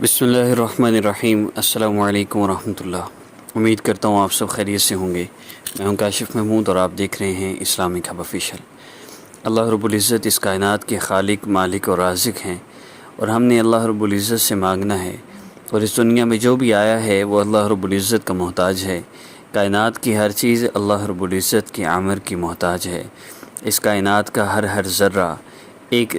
بسم اللہ الرحمن الرحیم۔ السلام علیکم ورحمۃ اللہ۔ امید کرتا ہوں آپ سب خیریت سے ہوں گے۔ میں ہوں کاشف محمود اور آپ دیکھ رہے ہیں اسلامک ہب آفیشیل۔ اللہ رب العزت اس کائنات کے خالق، مالک اور رازق ہیں، اور ہم نے اللہ رب العزت سے مانگنا ہے، اور اس دنیا میں جو بھی آیا ہے وہ اللہ رب العزت کا محتاج ہے۔ کائنات کی ہر چیز اللہ رب العزت کی عمر کی محتاج ہے۔ اس کائنات کا ہر ذرہ، ایک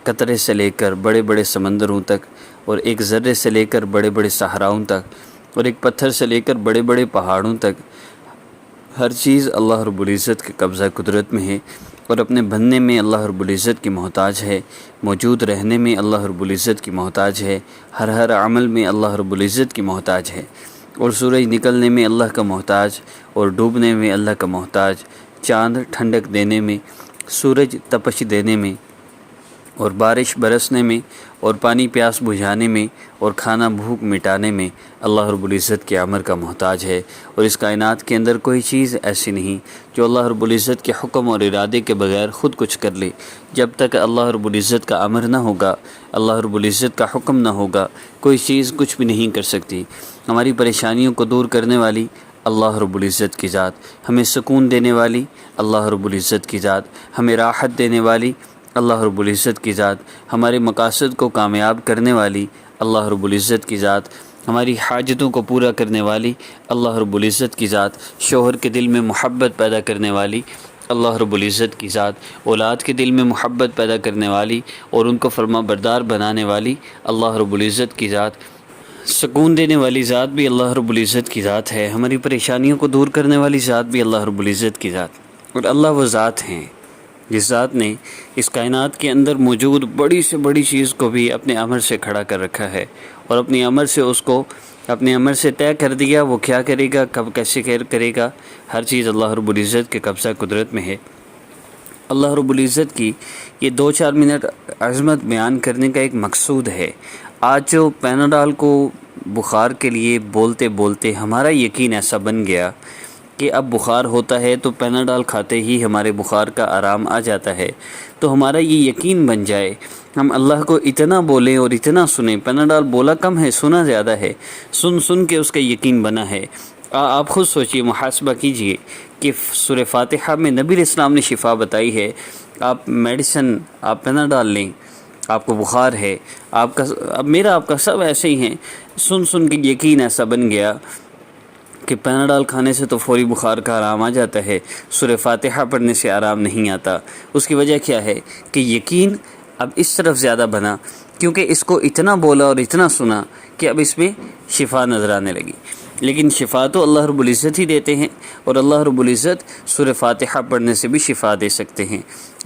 قطرے سے لے کر بڑے بڑے سمندروں تک، اور ایک ذرے سے لے کر بڑے بڑے صحراؤں تک، اور ایک پتھر سے لے کر بڑے بڑے پہاڑوں تک، ہر چیز اللہ رب العزت کے قبضہ قدرت میں ہے، اور اپنے بننے میں اللہ رب العزت کی محتاج ہے، موجود رہنے میں اللہ رب العزت کی محتاج ہے، ہر عمل میں اللہ رب العزت کی محتاج ہے، اور سورج نکلنے میں اللہ کا محتاج، اور ڈوبنے میں اللہ کا محتاج، چاند ٹھنڈک دینے میں، سورج تپش دینے میں، اور بارش برسنے میں، اور پانی پیاس بجھانے میں، اور کھانا بھوک مٹانے میں اللہ رب العزت کے امر کا محتاج ہے۔ اور اس کائنات کے اندر کوئی چیز ایسی نہیں جو اللہ رب العزت کے حکم اور ارادے کے بغیر خود کچھ کر لے۔ جب تک اللہ رب العزت کا امر نہ ہوگا، اللہ رب العزت کا حکم نہ ہوگا، کوئی چیز کچھ بھی نہیں کر سکتی۔ ہماری پریشانیوں کو دور کرنے والی اللہ رب العزت کی ذات، ہمیں سکون دینے والی اللہ رب العزت کی ذات، ہمیں راحت دینے والی اللہ رب العزت کی ذات، ہمارے مقاصد کو کامیاب کرنے والی اللہ رب العزت کی ذات، ہماری حاجتوں کو پورا کرنے والی اللہ رب العزت کی ذات، شوہر کے دل میں محبت پیدا کرنے والی اللہ رب العزت کی ذات، اولاد کے دل میں محبت پیدا کرنے والی اور ان کو فرما بردار بنانے والی اللہ رب العزت کی ذات، سکون دینے والی ذات بھی اللہ رب العزت کی ذات ہے، ہماری پریشانیوں کو دور کرنے والی ذات بھی اللہ رب العزت کی ذات۔ اور اللہ وہ ذات ہیں جس ذات نے اس کائنات کے اندر موجود بڑی سے بڑی چیز کو بھی اپنے امر سے کھڑا کر رکھا ہے، اور اپنے امر سے اس کو اپنے امر سے طے کر دیا وہ کیا کرے گا، کب کیسے کرے گا۔ ہر چیز اللہ رب العزت کے قبضہ قدرت میں ہے۔ اللہ رب العزت کی یہ 2-4 منٹ عظمت بیان کرنے کا ایک مقصود ہے۔ آج جو پیناڈول کو بخار کے لیے بولتے بولتے ہمارا یقین ایسا بن گیا کہ اب بخار ہوتا ہے تو پیناڈول کھاتے ہی ہمارے بخار کا آرام آ جاتا ہے، تو ہمارا یہ یقین بن جائے، ہم اللہ کو اتنا بولیں اور اتنا سنیں۔ پیناڈول بولا کم ہے، سنا زیادہ ہے، سن کے اس کا یقین بنا ہے۔ آپ خود سوچئے، محاسبہ کیجئے کہ سورہ فاتحہ میں نبی علیہ السلام نے شفا بتائی ہے۔ آپ میڈیسن، آپ پیناڈول لیں، آپ کو بخار ہے، اب میرا آپ کا سب ایسے ہی ہیں، سن کے یقین ایسا بن گیا کہ پیناڈول کھانے سے تو فوری بخار کا آرام آ جاتا ہے، سورہ فاتحہ پڑھنے سے آرام نہیں آتا۔ اس کی وجہ کیا ہے کہ یقین اب اس طرف زیادہ بنا، کیونکہ اس کو اتنا بولا اور اتنا سنا کہ اب اس میں شفا نظر آنے لگی۔ لیکن شفا تو اللہ رب العزت ہی دیتے ہیں، اور اللہ رب العزت سورہ فاتحہ پڑھنے سے بھی شفا دے سکتے ہیں۔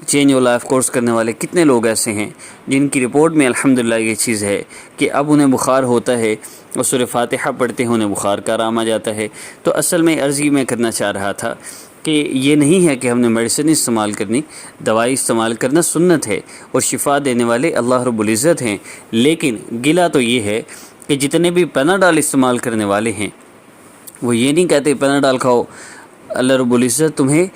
چینج آف لائف کورس کرنے والے کتنے لوگ ایسے ہیں جن کی رپورٹ میں الحمدللہ یہ چیز ہے کہ اب انہیں بخار ہوتا ہے اور سورہ فاتحہ پڑھتے ہیں انہیں بخار کا آرام آ جاتا ہے۔ تو اصل میں عرض یہ میں کرنا چاہ رہا تھا کہ یہ نہیں ہے کہ ہم نے میڈیسن استعمال کرنی، دوائی استعمال کرنا سنت ہے، اور شفا دینے والے اللہ رب العزت ہیں۔ لیکن گلہ تو یہ ہے کہ جتنے بھی پیناڈول استعمال کرنے والے ہیں وہ یہ نہیں کہتے پیناڈول کھاؤ، اللہ رب العزت تمہیں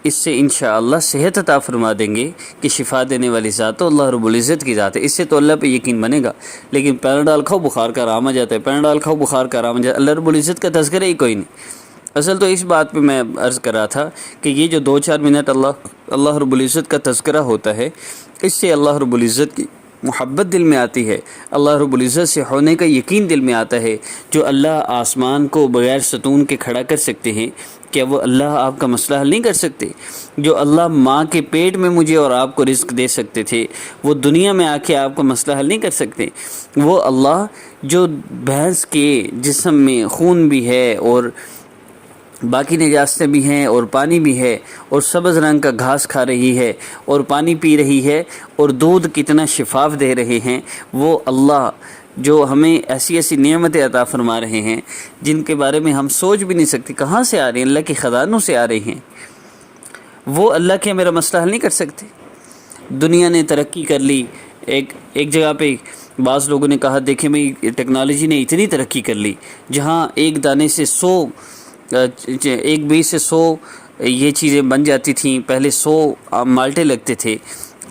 اس سے انشاءاللہ صحت عطا فرما دیں گے، کہ شفا دینے والی ذات تو اللہ رب العزت کی ذات ہے، اس سے تو اللہ پہ یقین بنے گا۔ لیکن پیناڈول کھاؤ بخار کا آرام آ جاتا ہے، پیناڈول کھاؤ بخار کا آرام آ جاتا ہے، اللہ رب العزت کا تذکرہ ہی کوئی نہیں۔ اصل تو اس بات پہ میں عرض کر رہا تھا کہ یہ جو 2-4 منٹ اللہ رب العزت کا تذکرہ ہوتا ہے، اس سے اللہ رب العزت کی محبت دل میں آتی ہے، اللہ رب العزت سے ہونے کا یقین دل میں آتا ہے۔ جو اللہ آسمان کو بغیر ستون کے کھڑا کر سکتے ہیں، کیا وہ اللہ آپ کا مسئلہ حل نہیں کر سکتے؟ جو اللہ ماں کے پیٹ میں مجھے اور آپ کو رزق دے سکتے تھے، وہ دنیا میں آ کے آپ کا مسئلہ حل نہیں کر سکتے؟ وہ اللہ جو بھینس کے جسم میں خون بھی ہے اور باقی نجاستیں بھی ہیں اور پانی بھی ہے، اور سبز رنگ کا گھاس کھا رہی ہے اور پانی پی رہی ہے اور دودھ کتنا شفاف دے رہے ہیں، وہ اللہ جو ہمیں ایسی ایسی نعمتیں عطا فرما رہے ہیں جن کے بارے میں ہم سوچ بھی نہیں سکتے کہاں سے آ رہے ہیں، اللہ کے خزانوں سے آ رہے ہیں، وہ اللہ کے میرا مسئلہ حل نہیں کر سکتے؟ دنیا نے ترقی کر لی، ایک جگہ پہ بعض لوگوں نے کہا دیکھیں بھئی ٹیکنالوجی نے اتنی ترقی کر لی، جہاں ایک دانے سے 100 بیج سے 100 یہ چیزیں بن جاتی تھیں، پہلے 100 مالٹے لگتے تھے،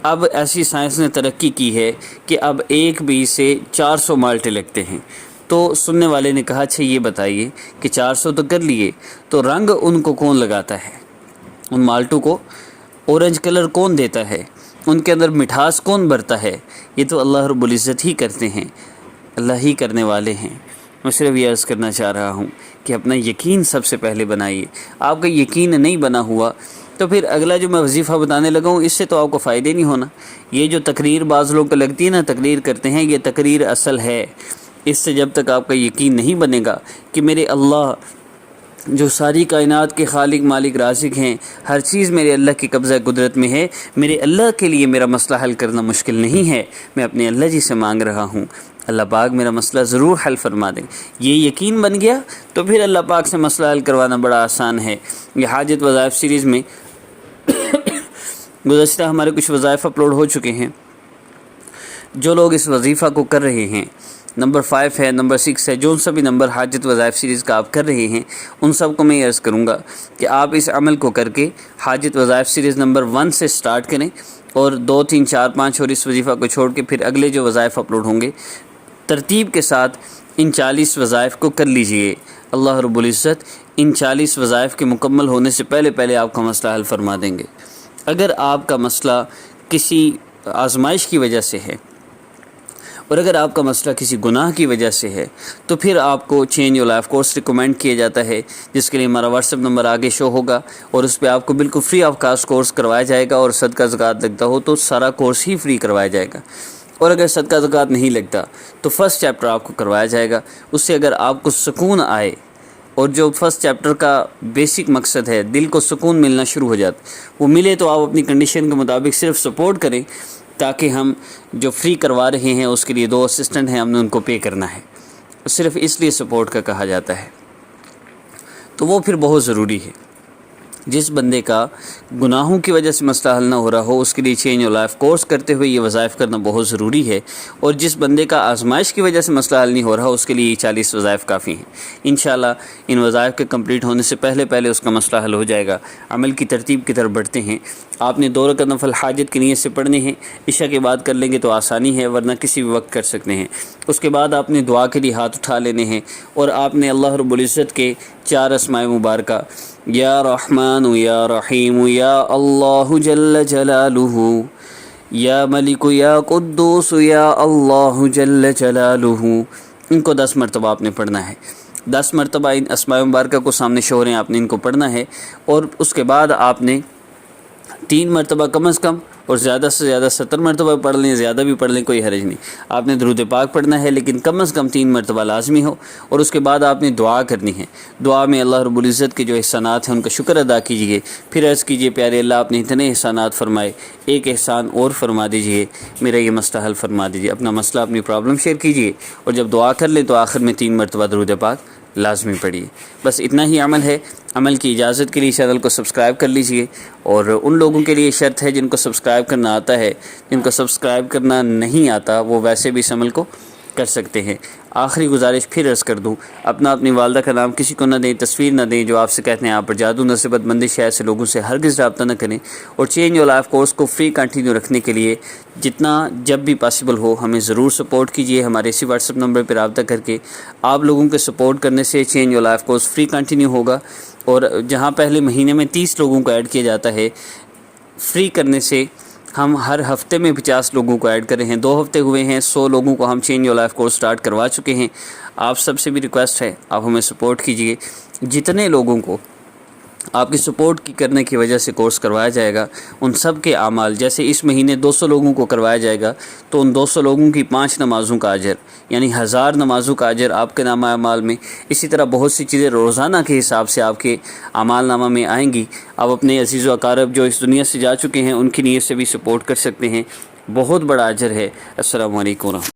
اب ایسی سائنس نے ترقی کی ہے کہ اب ایک بی سے 400 مالٹے لگتے ہیں۔ تو سننے والے نے کہا اچھا یہ بتائیے کہ 400 تو کر لیے، تو رنگ ان کو کون لگاتا ہے؟ ان مالٹوں کو اورنج کلر کون دیتا ہے؟ ان کے اندر مٹھاس کون بھرتا ہے؟ یہ تو اللہ رب العزت ہی کرتے ہیں، اللہ ہی کرنے والے ہیں۔ میں صرف یہ عرض کرنا چاہ رہا ہوں کہ اپنا یقین سب سے پہلے بنائیے۔ آپ کا یقین نہیں بنا ہوا تو پھر اگلا جو میں وظیفہ بتانے لگا ہوں اس سے تو آپ کو فائدہ نہیں ہونا۔ یہ جو تقریر بعض لوگ کو لگتی ہے نا، تقریر کرتے ہیں، یہ تقریر اصل ہے۔ اس سے جب تک آپ کا یقین نہیں بنے گا کہ میرے اللہ جو ساری کائنات کے خالق مالک رازق ہیں، ہر چیز میرے اللہ کی قبضہ قدرت میں ہے، میرے اللہ کے لیے میرا مسئلہ حل کرنا مشکل نہیں ہے، میں اپنے اللہ جی سے مانگ رہا ہوں، اللہ پاک میرا مسئلہ ضرور حل فرما دیں۔ یہ یقین بن گیا تو پھر اللہ پاک سے مسئلہ حل کروانا بڑا آسان ہے۔ یہ حاجت وظائف سیریز میں گزشتہ ہمارے کچھ وظائف اپلوڈ ہو چکے ہیں۔ جو لوگ اس وظیفہ کو کر رہے ہیں، نمبر 5 ہے، نمبر 6 ہے، جو سا بھی نمبر حاجت وظائف سیریز کا آپ کر رہے ہیں، ان سب کو میں عرض کروں گا کہ آپ اس عمل کو کر کے حاجت وظائف سیریز نمبر 1 سے سٹارٹ کریں، اور 2 3 4 5 اور اس وظیفہ کو چھوڑ کے پھر اگلے جو وظائف اپلوڈ ہوں گے ترتیب کے ساتھ ان 40 وظائف کو کر لیجئے۔ اللہ رب العزت ان 40 وظائف کے مکمل ہونے سے پہلے آپ کا مسئلہ حل فرما دیں گے۔ اگر آپ کا مسئلہ کسی آزمائش کی وجہ سے ہے، اور اگر آپ کا مسئلہ کسی گناہ کی وجہ سے ہے، تو پھر آپ کو change your life course recommend کیا جاتا ہے، جس کے لیے ہمارا واٹس ایپ نمبر آگے شو ہوگا، اور اس پہ آپ کو بالکل فری آف کاسٹ کورس کروایا جائے گا، اور صدقہ زکوٰۃ لگتا ہو تو سارا کورس ہی فری کروایا جائے گا، اور اگر صدقہ زکوٰۃ نہیں لگتا تو فرسٹ چیپٹر آپ کو کروایا جائے گا۔ اس سے اگر آپ کو سکون آئے، اور جو فرسٹ چیپٹر کا بیسک مقصد ہے دل کو سکون ملنا شروع ہو جاتا، وہ ملے تو آپ اپنی کنڈیشن کے مطابق صرف سپورٹ کریں، تاکہ ہم جو فری کروا رہے ہیں اس کے لیے 2 اسسٹنٹ ہیں، ہم نے ان کو پے کرنا ہے، صرف اس لیے سپورٹ کا کہا جاتا ہے، تو وہ پھر بہت ضروری ہے۔ جس بندے کا گناہوں کی وجہ سے مسئلہ حل نہ ہو رہا ہو، اس کے لیے چینج یور لائف کورس کرتے ہوئے یہ وظائف کرنا بہت ضروری ہے، اور جس بندے کا آزمائش کی وجہ سے مسئلہ حل نہیں ہو رہا، اس کے لیے یہ 40 وظائف کافی ہیں۔ انشاءاللہ ان وظائف کے کمپلیٹ ہونے سے پہلے اس کا مسئلہ حل ہو جائے گا۔ عمل کی ترتیب کی طرف بڑھتے ہیں۔ آپ نے 2 رکعت نفل حاجت کی نیت سے پڑھنے ہیں، عشاء کے بعد کر لیں گے تو آسانی ہے، ورنہ کسی بھی وقت کر سکتے ہیں۔ اس کے بعد آپ نے دعا کے لیے ہاتھ اٹھا لینے ہیں، اور آپ نے اللہ رب العزت کے 4 اسماء مبارکہ یا رحمان یا رحیم یا اللہ جل جلالہ، یا ملک یا قدوس یا اللہ جل جلالہ، ان کو 10 مرتبہ آپ نے پڑھنا ہے۔ 10 مرتبہ ان اسماء مبارکہ کو سامنے شور ہیں، آپ نے ان کو پڑھنا ہے، اور اس کے بعد آپ نے 3 مرتبہ کم از کم، اور زیادہ سے زیادہ 70 مرتبہ پڑھ لیں، زیادہ بھی پڑھ لیں، کوئی حرج نہیں۔ آپ نے درود پاک پڑھنا ہے، لیکن کم از کم 3 مرتبہ لازمی ہو، اور اس کے بعد آپ نے دعا کرنی ہے۔ دعا میں اللہ رب العزت کے جو احسانات ہیں ان کا شکر ادا کیجیے، پھر عرض کیجیے پیارے اللہ آپ نے اتنے احسانات فرمائے، ایک احسان اور فرما دیجیے، میرا یہ مسئلہ حل فرما دیجیے، اپنا مسئلہ اپنی پرابلم شیئر کیجیے، اور جب دعا کر لیں تو آخر میں 3 مرتبہ درود پاک لازمی پڑھیے۔ بس اتنا ہی عمل ہے۔ عمل کی اجازت کے لیے چینل کو سبسکرائب کر لیجئے، اور ان لوگوں کے لیے شرط ہے جن کو سبسکرائب کرنا آتا ہے، جن کو سبسکرائب کرنا نہیں آتا وہ ویسے بھی اس عمل کو کر سکتے ہیں۔ آخری گزارش پھر عرض کر دوں، اپنی والدہ کا نام کسی کو نہ دیں، تصویر نہ دیں جو آپ سے کہتے ہیں آپ پر جادو نصیبت بندش ہے، ایسے لوگوں سے ہرگز رابطہ نہ کریں، اور چینج یور لائف کورس کو فری کنٹینیو رکھنے کے لیے جتنا جب بھی پاسبل ہو ہمیں ضرور سپورٹ کیجیے، ہمارے اسی واٹس ایپ نمبر پہ رابطہ کر کے۔ آپ لوگوں کے سپورٹ کرنے سے change your life course free continue ہوگا، اور جہاں پہلے مہینے میں 30 لوگوں کو ایڈ کیا جاتا ہے، فری کرنے سے ہم ہر ہفتے میں 50 لوگوں کو ایڈ کر رہے ہیں، 2 ہفتے ہوئے ہیں، 100 لوگوں کو ہم change your life course start کروا چکے ہیں۔ آپ سب سے بھی ریکویسٹ ہے، آپ ہمیں سپورٹ کیجئے۔ جتنے لوگوں کو آپ کی سپورٹ کی کرنے کی وجہ سے کورس کروایا جائے گا، ان سب کے اعمال، جیسے اس مہینے 200 لوگوں کو کروایا جائے گا تو ان 200 لوگوں کی 5 نمازوں کا اجر، یعنی 1000 نمازوں کا اجر آپ کے نامہ اعمال میں۔ اسی طرح بہت سی چیزیں روزانہ کے حساب سے آپ کے اعمال نامہ میں آئیں گی۔ آپ اپنے عزیز و اقارب جو اس دنیا سے جا چکے ہیں ان کی نیت سے بھی سپورٹ کر سکتے ہیں، بہت بڑا اجر ہے۔ السلام علیکم ورحمۃ اللہ۔